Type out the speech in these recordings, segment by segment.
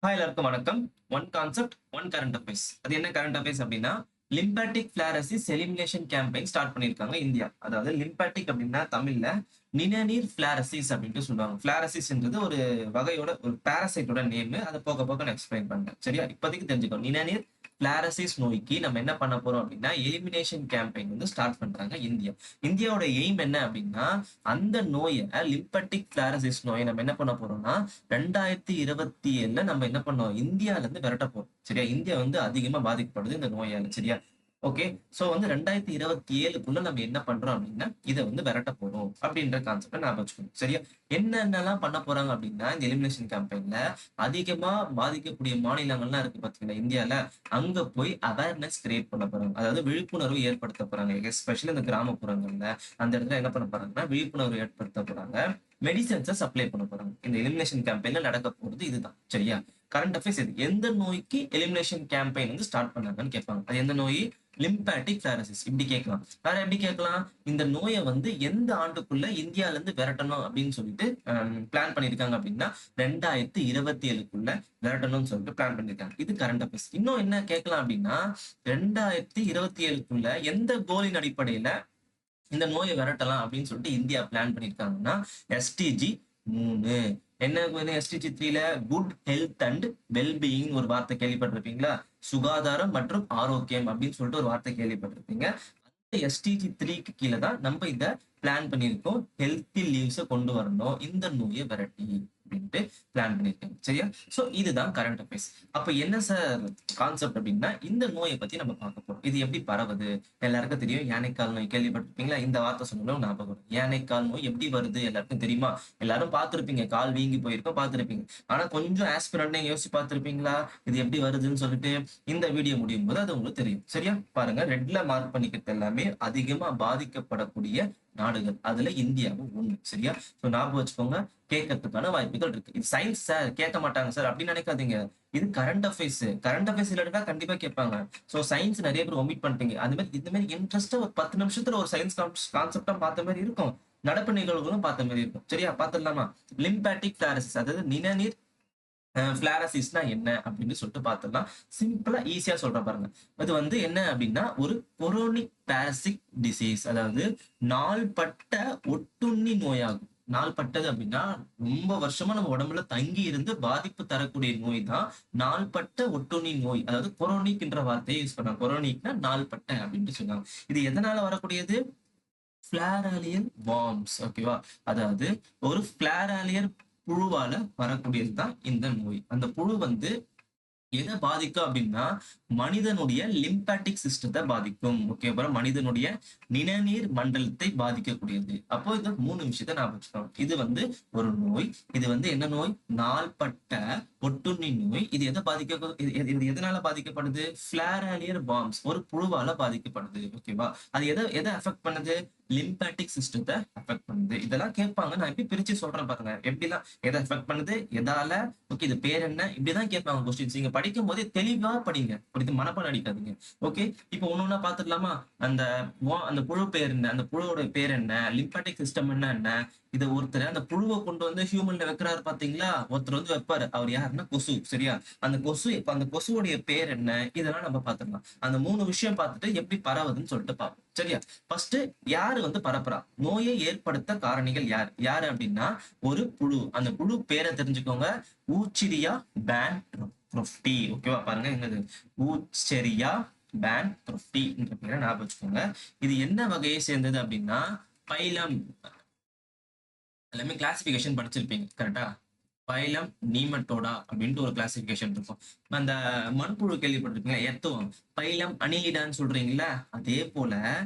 Hi எல்லாருக்கும் வணக்கம். One concept, one current affairs. அது என்ன கரண்ட் அஃபேர்ஸ் அப்படின்னா, லிம்பாட்டிக் ஃபிளாரசிஸ் எலிமினேஷன் கேம்பெயின் ஸ்டார்ட் பண்ணியிருக்காங்க இந்தியா. அதாவது லிம்பாட்டிக் அப்படின்னா தமிழ்ல நிணநீர் ஃபிளாரசிஸ் அப்படின்ட்டு சொல்லுவாங்க. ஃபிளாரசிஸ்ன்றது ஒரு வகையோட ஒரு பாராசைட்டோட நேம். அதை போக போக நான் எக்ஸ்பிளைன் பண்றேன். சரியா? இப்போதைக்கு தெரிஞ்சுக்கோ. நிணநீர் ஃபிளாரசிஸ் நோய்க்கு நம்ம என்ன பண்ண போறோம் அப்படின்னா எலிமினேஷன் கேம்பெயின் வந்து ஸ்டார்ட் பண்றாங்க இந்தியா. இந்தியாவோட எய்ம் என்ன அப்படின்னா அந்த நோயை லிம்பட்டிக் ஃபிளாரசிஸ் நோயை நம்ம என்ன பண்ண போறோம்னா 2027 நம்ம என்ன பண்ணோம் இந்தியால இருந்து விரட்ட போறோம். சரியா? இந்தியா வந்து அதிகமா பாதிக்கப்படுது இந்த நோயால. சரியா? ஓகே. சோ வந்து 2027க்குள்ள நம்ம என்ன பண்றோம் அப்படின்னா இதை வந்து விரட்ட போறோம் அப்படின்ற கான்செப்ட் ஞாபகம் வச்சுக்கணும். சரியா? என்னென்னலாம் பண்ண போறாங்க அப்படின்னா இந்த எலிமினேஷன் கேம்பெயின்ல அதிகமா பாதிக்கக்கூடிய மாநிலங்கள்லாம் இருக்கு பாத்தீங்களா இந்தியால, அங்க போய் அவேர்னஸ் கிரியேட் பண்ண போறாங்க. அதாவது விழிப்புணர்வு ஏற்படுத்த போறாங்க. எஸ்பெஷலி இந்த கிராமப்புறங்கள்ல அந்த இடத்துல என்ன பண்ண போறாங்கன்னா விழிப்புணர்வு ஏற்படுத்த போறாங்க. மெடிசன்ஸை சப்ளை பண்ண போறாங்க. இந்த எலிமினேஷன் கேம்பெயின்ல நடக்க போறது இதுதான். சரியா? கரண்ட் அஃபேர்ஸ் இது. எந்த நோய்க்கு எலிமினேஷன் கேம்பெயின் வந்து ஸ்டார்ட் பண்ணாங்கன்னு கேட்பாங்க. அது எந்த நோய்? லிம்பாட்டிக் ஃபிளாரசிஸ். இப்படி கேட்கலாம். வேற எப்படி கேட்கலாம்? இந்த நோயை வந்து எந்த ஆண்டுக்குள்ள இந்தியால இருந்து விரட்டணும் அப்படின்னு சொல்லிட்டு பிளான் பண்ணிருக்காங்க அப்படின்னா 2027க்குள்ள விரட்டணும்னு சொல்லிட்டு பிளான் பண்ணிருக்காங்க. இது கரண்ட் அஃபேர்ஸ். இன்னும் என்ன கேட்கலாம் அப்படின்னா 2027க்குள்ள எந்த கோலின் அடிப்படையில இந்த நோயை விரட்டலாம் அப்படின்னு சொல்லிட்டு இந்தியா பிளான் பண்ணிருக்காங்கன்னா எஸ்டிஜி 3. என்ன எஸ்டிஜி 3ல குட் ஹெல்த் அண்ட் வெல்பீயிங் ஒரு வார்த்தை கேள்விப்பட்டிருப்பீங்களா? சுகாதாரம் மற்றும் ஆரோக்கியம் அப்படின்னு சொல்லிட்டு ஒரு வார்த்தை கேள்விப்பட்டிருப்பீங்க. எஸ்டிஜி 3க்கு கீழே தான் நம்ம இத பிளான் பண்ணியிருக்கோம். ஹெல்த்தி லீவ்ஸை கொண்டு வரணும் இந்த நோயை விரட்டி அப்படின்ட்டு பிளான் பண்ணியிருக்காங்க. சரியா? சோ இதுதான் கரண்ட் அஃபேர்ஸ். அப்ப என்ன சார் கான்செப்ட் அப்படின்னா இந்த நோயை பத்தி நம்ம பார்க்க போறோம். இது எப்படி பரவுது? எல்லாருக்கும் தெரியும். யானைக்கால் நோய் கேள்விப்பட்டிருப்பீங்களா? இந்த வார்த்தை சொன்னாலும் ஞாபகம் வரும். யானைக்கால் நோய் எப்படி வருது எல்லாருக்கும் தெரியுமா? எல்லாரும் பார்த்திருப்பீங்க. கால் வீங்கி போயிருக்கும் பார்த்திருப்பீங்க. ஆனா கொஞ்சம் ஆஸ்பிரண்ட் யோசிச்சு பார்த்திருப்பீங்களா? இது எப்படி வருதுன்னு சொல்லிட்டு இந்த வீடியோ முடியும் போது அது உங்களுக்கு தெரியும். சரியா? பாருங்க, ரெட்ல மார்க் பண்ணிக்கிறது எல்லாமே அதிகமா பாதிக்கப்படக்கூடிய நாடுகள். அதுல இந்தியாவும் ஒண்ணு. சரியா? சோ ஞாபகம் வச்சுக்கோங்க. கேட்கறதுக்கான வாய்ப்புகள் இருக்கு. இது சயின்ஸ் சார் கேட்க மாட்டாங்க சார் அப்படின்னு நினைக்காதீங்க. இது கரண்ட் அஃபேர்ஸ். கரண்ட் அஃபேர்ஸ் ரிலேட்டடா கண்டிப்பா கேட்பாங்க. சோ சயின்ஸ் நிறைய பேர் ஒமிட் பண்ணிட்டீங்க. அந்த மாதிரி இந்த மாதிரி இன்ட்ரெஸ்டா ஒரு 10 நிமிஷத்துல ஒரு சயின்ஸ் கான்செப்டா பார்த்த மாதிரி இருக்கும். நடப்பு நிகழ்வுகளும் பார்த்த மாதிரி இருக்கும். சரியா? பார்த்துடலாமா? லிம்பாட்டிக் ஃபிளாரசிஸ், அதாவது நிணநீர் ஃபிளாரசிஸ்னா என்ன அப்படின்னு சொல்லிட்டு பார்த்துடலாம். சிம்பிளா ஈஸியா சொல்றேன் பாருங்க. அது வந்து என்ன அப்படின்னா ஒரு கொரோனிக் பாரசிக் டிசீஸ், அதாவது நாள்பட்ட ஒட்டுண்ணி நோயாகும். நாள்பட்டது அப்படின்னா ரொம்ப வருஷமா நம்ம உடம்புல தங்கி இருந்து பாதிப்பு தரக்கூடிய நோய் தான் நாள்பட்ட ஒட்டுண்ணி நோய். அதாவது கொரோனிக்ன்ற வார்த்தையை யூஸ் பண்ணாங்க. கொரோனிக்னா நாள்பட்ட அப்படின்ட்டு சொன்னாங்க. இது எதனால வரக்கூடியது? ஃபிளாராலியல் வார்ம்ஸ். ஓகேவா? அதாவது ஒரு ஃபிளாராலியர் புழுவால வரக்கூடியது தான் இந்த நோய். அந்த புழு வந்து எதை பாதிக்கும் அப்படின்னா மனிதனுடைய லிம்பாட்டிக் சிஸ்டத்தை பாதிக்கும். ஓகே, அப்புறம் மனிதனுடைய நிணநீர் மண்டலத்தை பாதிக்கக்கூடியது. அப்போ இந்த 3 விஷயத்தை நான் வச்சுக்கணும். இது வந்து ஒரு நோய். இது வந்து என்ன நோய்? நாள்பட்ட ஒட்டுண்ணி நோய். இது எதை பாதிக்க இது எதனால பாதிக்கப்படுது? ஃபிளாராலியர் வார்ம்ஸ், ஒரு புழுவால பாதிக்கப்படுது. ஓகேவா? அது எதை அஃபெக்ட் பண்ணுது? லிம்பாட்டிக் சிஸ்டத்தை அஃபெக்ட் பண்ணுது. இதெல்லாம் கேட்பாங்க. நான் எப்படி பிரிச்சு சொல்றேன் பாருங்க. எப்படிலாம் எதை அஃபெக்ட் பண்ணுது, எதால, ஓகே இது பேர் என்ன, இப்படிதான் கேட்பாங்க கொஸ்டின்ஸ். நீங்க படிக்கும் போதே தெளிவா படிங்க. படித்து மனப்பாடம் அடிக்காதீங்க. ஓகே, இப்போ ஒன்னொன்னா பாத்துடலாமா? அந்த அந்த புழு பேர் என்ன, அந்த புழுவோட பேர் என்ன, லிம்பாட்டிக் சிஸ்டம் என்ன, இதை ஒருத்தர் அந்த புழுவை கொண்டு வந்து ஹியூமன்ல வைக்கிறாரு பாத்தீங்களா? ஒருத்தர் வந்து வைப்பாரு. அவர் யாருன்னா கொசு. சரியா? அந்த கொசு, இப்ப அந்த கொசுவுடைய பேர் என்ன, இதெல்லாம் நம்ம பாத்துக்கலாம். அந்த 3 விஷயம் பார்த்துட்டு எப்படி பரவுதுன்னு சொல்லிட்டு பார்ப்போம். சரியா? ஃபர்ஸ்ட் யாரு வந்து பரப்புறா? நோயை ஏற்படுத்த காரணிகள் யார் யாரு அப்படின்னா ஒரு புழு. அந்த புழு பேரை தெரிஞ்சுக்கோங்க. ஊச்சிரியா பேன்க்ரப்டி. ஓகேவா? பாருங்க, என்னது? ஊச்செரியா பேன்க்ரப்டி என்ற பேரை ஞாபகம் வச்சுக்கோங்க. இது என்ன வகையை சேர்ந்தது அப்படின்னா பைலம். எல்லாமே கிளாசிபிகேஷன் படிச்சிருப்பீங்க கரெக்டா? பைலம் நீமட்டோடா அப்படின்ட்டு ஒரு கிளாசிபிகேஷன் இருக்கும். அந்த மண்புழு கேள்விப்பட்டிருப்பீங்க, எர்த்வொர்ம். பைலம் அணிலிடான்னு சொல்றீங்களா? அதே போல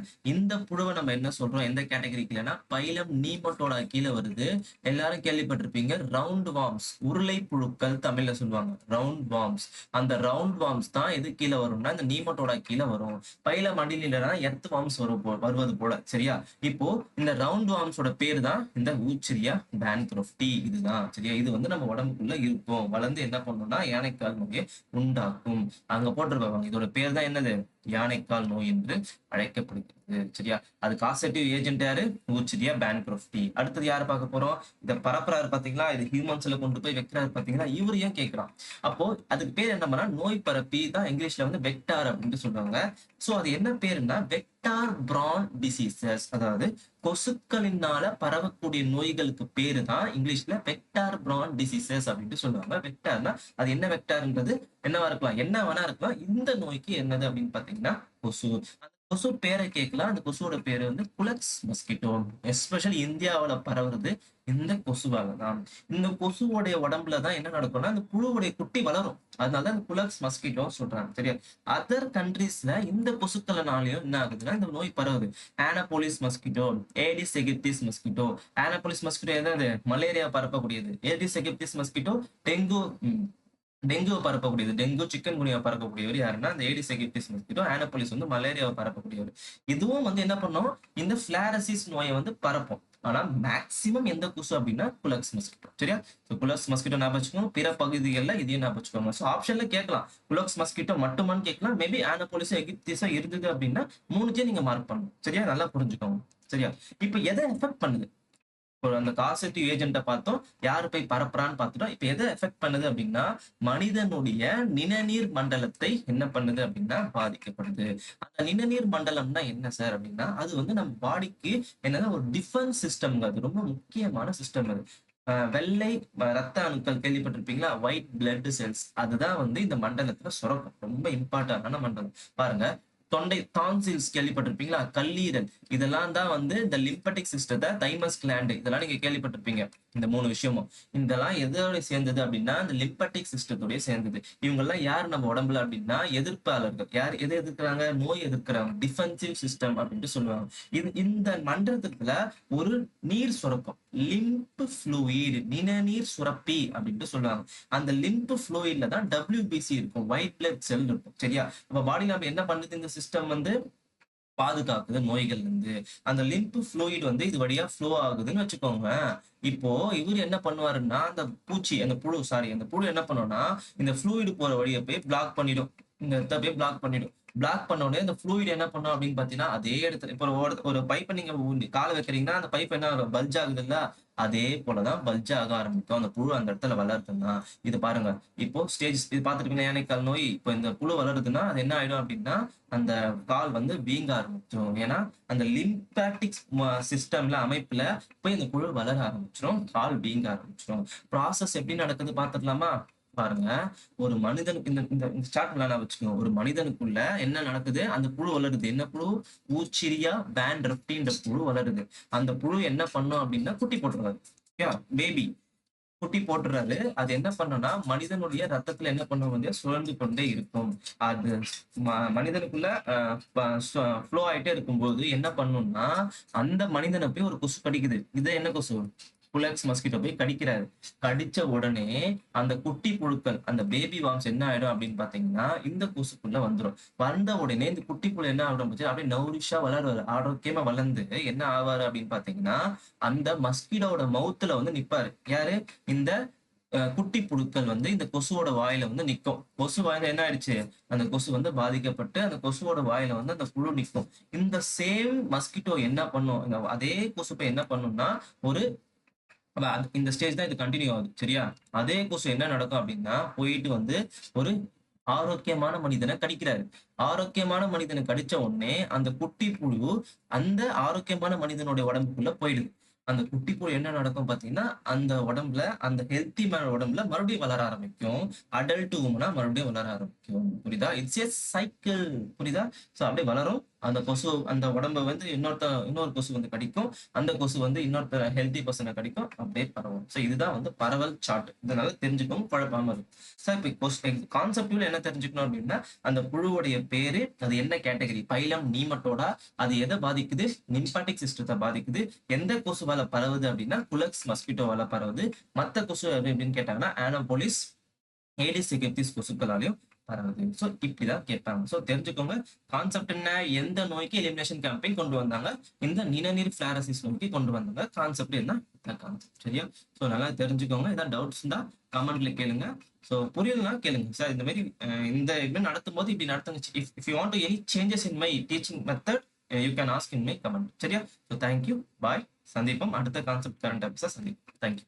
இந்த புழுவை நம்ம என்ன சொல்றோம், எந்த கேட்டகரிக்குலன்னா பைலம் நீமட்டோடா கீழே வருது. எல்லாரும் கேள்விப்பட்டிருப்பீங்க ரவுண்ட் வார்ம்ஸ், உருளை புழுக்கள் தமிழ்ல சொல்லுவாங்க ரவுண்ட் வார்ம்ஸ். அந்த ரவுண்ட் வார்ம்ஸ் தான் எது கீழே வரும்னா இந்த நீமட்டோடா கீழே வரும். பைலம் அணிலிடா எர்த் வார்ம்ஸ் வருவது போல. சரியா? இப்போ இந்த ரவுண்ட் வார்ம்ஸோட பேர் தான் இந்த ஊச்சரியா பேன்க்ரப்டி. இதுதான். சரியா? இது வந்து நம்ம உடம்புக்குள்ள இருக்கும். வளர்ந்து என்ன பண்ணும்னா யானைக்கால் நோயை உண்டாக்கும். அங்க போட்டிருப்பாங்க இதோட பேர் தான் என்னது? யானைக்கால் நோய் என்று அழைக்கப்படுகிறது. சரியா? அது காசட்டிவ் ஏஜென்ட் யாரு? ஊச்சிரியா பேன்க்ரோஃப்டி. அடுத்தது யாரை பார்க்க போறோம்? இதை பரப்புறாரு பாத்தீங்களா, இது ஹியூமன்ஸ்ல கொண்டு போய் வைக்கிறாரு பாத்தீங்களா, இவரு ஏன் கேட்கிறான். அப்போ அதுக்கு பேர் என்ன பண்ணா, நோய் பரப்பி தான் இங்கிலீஷ்ல வந்து வெக்டார் அப்படின்னு சொல்றாங்க. சோ அது என்ன பேருன்னா வெக்டார் பிரான் டிசீசஸ், அதாவது கொசுக்களினால பரவக்கூடிய நோய்களுக்கு பேரு தான் இங்கிலீஷ்ல வெக்டார் பிரான் டிசீசஸ் அப்படின்னு சொல்லுவாங்க. வெக்டார்னா அது என்ன வெக்டார்ன்றது என்னவா இருக்கலாம், என்ன வேணா இருக்கலாம். இந்த நோய்க்கு என்னது அப்படின்னு பாத்தீங்கன்னா கொசு. அந்த கொசு பேரை கேட்கலாம். அந்த கொசுவோட பேரு வந்து குலக்ஸ் மஸ்கிட்டோ. எஸ்பெஷலி இந்தியாவுல பரவுறது இந்த கொசுவால தான். இந்த கொசுவோடைய உடம்புல தான் என்ன நடக்கும்னா அந்த புழுவுடைய குட்டி வளரும். அதனால அந்த குலக்ஸ் மஸ்கிட்டோ சொல்றாங்க. சரியா? அதர் கண்ட்ரீஸ்ல இந்த கொசுக்களனாலையும் என்ன ஆகுதுன்னா இந்த நோய் பரவுது. Anopheles mosquito, Aedes எகிப்திஸ் mosquito. Anopheles mosquito என்னது? மலேரியா பரப்பக்கூடியது. ஏடிஸ் எகிப்திஸ் மஸ்கிட்டோ டெங்கு, டெங்கு பரப்பக்கூடியது. டெங்கு சிக்கன் குனியா பரப்பக்கூடியவர் யாருன்னா அந்த ஏடிஸ் எகிப்திஸ் மஸ்கிட்டோ. ஆனபோலிஸ் வந்து மலேரியாவை பரப்பக்கூடியவர். இதுவும் வந்து என்ன பண்ணும், இந்த பிளாரசிஸ் நோயை வந்து பரப்பும். ஆனா மேக்சிமம் எந்த கொசு அப்படின்னா குலக்ஸ் மஸ்கிட்டோ. சரியா? குலக்ஸ் மஸ்கிட்டோ ஞாபகம் வச்சுக்கணும். பிற பகுதிகளில் இதையும் ஞாபகம் வச்சுக்கோங்க. ஸோ ஆப்ஷன்ல கேட்கலாம், குலக்ஸ் மஸ்கிட்டோ மட்டுமான்னு கேட்கலாம். மேபி ஆனபோலிஸ் எகிப்திஸா இருந்தது அப்படின்னா மூணுத்தையும் நீங்க மார்க் பண்ணணும். சரியா? நல்லா புரிஞ்சுக்கோங்க. சரியா? இப்ப எதை எஃபெக்ட் பண்ணுது? அந்த காசட்டிவ் ஏஜென்ட்டை பார்த்தோம், யாரு போய் பரப்புறான்னு பார்த்துட்டோம். இப்ப எதை எஃபெக்ட் பண்ணுது அப்படின்னா மனிதனுடைய நிணநீர் மண்டலத்தை என்ன பண்ணுது அப்படின்னா பாதிக்கப்படுது. அந்த நிணநீர் மண்டலம்னா என்ன சார் அப்படின்னா அது வந்து நம்ம பாடிக்கு என்னன்னா ஒரு டிஃபென்ஸ் சிஸ்டம். அது ரொம்ப முக்கியமான சிஸ்டம். அது வெள்ளை ரத்த அணுக்கள் கேள்விப்பட்டிருப்பீங்களா, ஒயிட் பிளட் செல்ஸ். அதுதான் வந்து இந்த மண்டலத்துல சுரக்கும். ரொம்ப இம்பார்ட்டன்டான மண்டலம். பாருங்க, தொண்டை டான்சில்ஸ் கேள்விப்பட்டிருப்பீங்களா, கல்லீரல். இதெல்லாம் தான் வந்து இந்த லிம்பட்டிக் சிஸ்டத்தை, தைமஸ் கிளாண்ட், இதெல்லாம் நீங்க கேள்விப்பட்டிருப்பீங்க. இந்த மூணு விஷயமும் இதெல்லாம் எதோட சேர்ந்தது அப்படின்னா இந்த லிம்பட்டிக் சிஸ்டத்தோடய சேர்ந்தது. இவங்க எல்லாம் யார் நம்ம உடம்புல அப்படின்னா எதிர்ப்பாளர்கள். யார் எதை எதிர்க்கிறாங்க? நோய் எதிர்க்கிறாங்க. டிஃபென்சிவ் சிஸ்டம் அப்படின்ட்டு சொல்லுவாங்க. இது இந்த மண்டலத்துல ஒரு நீர் சுரக்கும், லிம்ப் ஃப்ளூயிட், நிணநீர் சுரப்பி அப்படின்ட்டு சொல்லுவாங்க. அந்த லிம்ப் ஃப்ளூயிட்ல தான் WBC இருக்கும், ஒயிட் பிளட் செல் இருக்கும். சரியா? நம்ம பாடியில நம்ம என்ன பண்ணுது, இந்த சிஸ்டம் வந்து பாதுகாக்குது நோய்கள் இருந்து. அந்த லிம்ப் ஃப்ளூயிட் வந்து இது வழியா ஃப்ளோ ஆகுதுன்னு வச்சுக்கோங்க. இப்போ இவர் என்ன பண்ணுவாருன்னா அந்த பூச்சி, அந்த புழு, சாரி, அந்த புழு என்ன பண்ணும்னா இந்த ஃப்ளூயிட் போற வழியை போய் பிளாக் பண்ணிடும். இந்த இடத்த போய் பிளாக் பண்ணிடும். பிளாக் பண்ண உடனே இந்த ஃப்ளூயிட் என்ன பண்ணும் அப்படின்னு பாத்தீங்கன்னா அதே இடத்துல இப்போ ஒரு பைப்பை நீங்க கால வைக்கிறீங்கன்னா அந்த பைப் என்ன பல்ஜ் ஆகுது இல்ல, அதே போலதான் பல்ஜ் ஆக ஆரம்பிக்கும் அந்த புழு அந்த இடத்துல வளருதுன்னா. இது பாருங்க, இப்போ ஸ்டேஜ் இது பார்த்துருப்பீங்க, யானைக்கால் நோய். இப்போ இந்த புழு வளருதுன்னா அது என்ன ஆயிடும் அப்படின்னா அந்த கால் வந்து வீங்க ஆரம்பிச்சிடும். ஏன்னா அந்த லிம்பாட்டிக் சிஸ்டம்ல அமைப்புல போய் இந்த புழு வளர ஆரம்பிச்சிடும், கால் வீங்க ஆரம்பிச்சிடும். ப்ராசஸ் எப்படி நடக்குது பார்த்துக்கலாமா? பாருங்க, ஒரு மனிதனுக்கு இந்த இந்த சார்ட் நான் வச்சுக்கோங்க. ஒரு மனிதனுக்குள்ள என்ன நடக்குது, அந்த புழு வளருது. என்ன புழு? ஊச்சிரியா பேன்க்ரோஃப்டின்ற புழு வளருது. அந்த புழு என்ன பண்ணும் அப்படின்னா குட்டி போட்டுறாரு. பேபி குட்டி போட்டுறாரு. அது என்ன பண்ணும்னா மனிதனுடைய ரத்தத்துல என்ன பண்ணும் வந்து சுழந்து கொண்டே இருக்கும். அது மனிதனுக்குள்ள ஃப்ளோ ஆயிட்டே இருக்கும்போது என்ன பண்ணும்னா அந்த மனிதனை போய் ஒரு கொசு கடிக்குது. இது என்ன கொசு? குலக்ஸ் மஸ்கிட்டோ போய் கடிக்கிறாரு. கடிச்ச உடனே அந்த குட்டி புழுக்கள், அந்த பேபி வார்ம்ஸ் என்ன ஆயிடும் அப்படின்னு பாத்தீங்கன்னா இந்த கொசுக்குள்ள வந்துடும். வந்த உடனே இந்த குட்டி புழு என்ன ஆகிடும், அப்படியே நௌரிஷா வளருவாரு, ஆரோக்கியமா வளர்ந்து என்ன ஆவாரு அப்படின்னு பாத்தீங்கன்னா அந்த மஸ்கிட்டோட மவுத்துல வந்து நிப்பாரு. யாரு? இந்த குட்டி புழுக்கள் வந்து இந்த கொசுவோட வாயில வந்து நிக்கும். கொசு வாயில என்ன ஆயிடுச்சு, அந்த கொசு வந்து பாதிக்கப்பட்டு அந்த கொசுவோட வாயில வந்து அந்த புழு நிக்கும். இந்த சேம் மஸ்கிட்டோ என்ன பண்ணும், அதே கொசு போய் என்ன பண்ணும்னா ஒரு இந்த ஸ்டேஜ் தான் இது கண்டினியூ ஆகுது. சரியா? அதே கொசு என்ன நடக்கும் அப்படின்னா போயிட்டு வந்து ஒரு ஆரோக்கியமான மனிதனை கடிக்கிறாரு. ஆரோக்கியமான மனிதனை கடிச்ச உடனே அந்த குட்டி புழு அந்த ஆரோக்கியமான மனிதனுடைய உடம்புக்குள்ள போயிடுது. அந்த குட்டி புழு என்ன நடக்கும் பாத்தீங்கன்னா அந்த உடம்புல, அந்த ஹெல்த்தி மேன் உடம்புல மறுபடியும் வளர ஆரம்பிக்கும். அடல்ட் உமனா மறுபடியும் வளர ஆரம்பிக்கும். புரியுதா? It's A cycle. புரியுதா? சோ அப்படியே வளரும். அந்த கொசு அந்த உடம்ப வந்து இன்னொரு கொசு வந்து கடிக்கும். அந்த கொசு வந்து இன்னொருத்தர் ஹெல்த்தி பர்சனை கடிக்கும். அப்படியே பரவும். சோ இதுதான் வந்து பரவல் சார்ட். இதனால தெரிஞ்சுக்கோங்க, குழப்பாம இருக்கும். சார் இப்போ கான்செப்ட்ல என்ன தெரிஞ்சுக்கணும் அப்படின்னா அந்த புழுவுடைய பேரு, அது என்ன கேட்டகரி, பைலம் நீமட்டோடா, அது எதை பாதிக்குது, லிம்பாட்டிக் சிஸ்டத்தை பாதிக்குது. எந்த கொசுவால பரவுது அப்படின்னா குலக்ஸ் மஸ்கிட்டோவால பரவுது. மத்த கொசு அப்படின்னு கேட்டாங்கன்னா ஆனபோலிஸ், ஏடிஸ் எகிப்திஸ் கொசுக்களாலையும் பரவுது. ஸோ இப்படிதான் கேட்பாங்க. ஸோ தெரிஞ்சுக்கோங்க கான்செப்ட் என்ன, எந்த நோய்க்கு எலிமினேஷன் கேம்பெயின் கொண்டு வந்தாங்க, இந்த நிணநீர் ஃபிளாரசிஸ் நோய்க்கு கொண்டு வந்தாங்க. கான்செப்ட் என்ன, கான்செப்ட் சரியா. ஸோ நல்லா தெரிஞ்சுக்கோங்க. ஏதாவது டவுட்ஸ் இருந்தா கமெண்ட்ல கேளுங்க. ஸோ புரியலனா கேளுங்க சார், இந்த மாதிரி இந்த இது நடத்தும் போது இப்படி நடத்துங்க. If you want to any changes in my teaching method you can ask in my comment சரியா. So thank you bye. சந்திப்போம் அடுத்த கான்செப்ட் கரண்ட் அப்ஸா சந்திப்போம். தேங்க்யூ.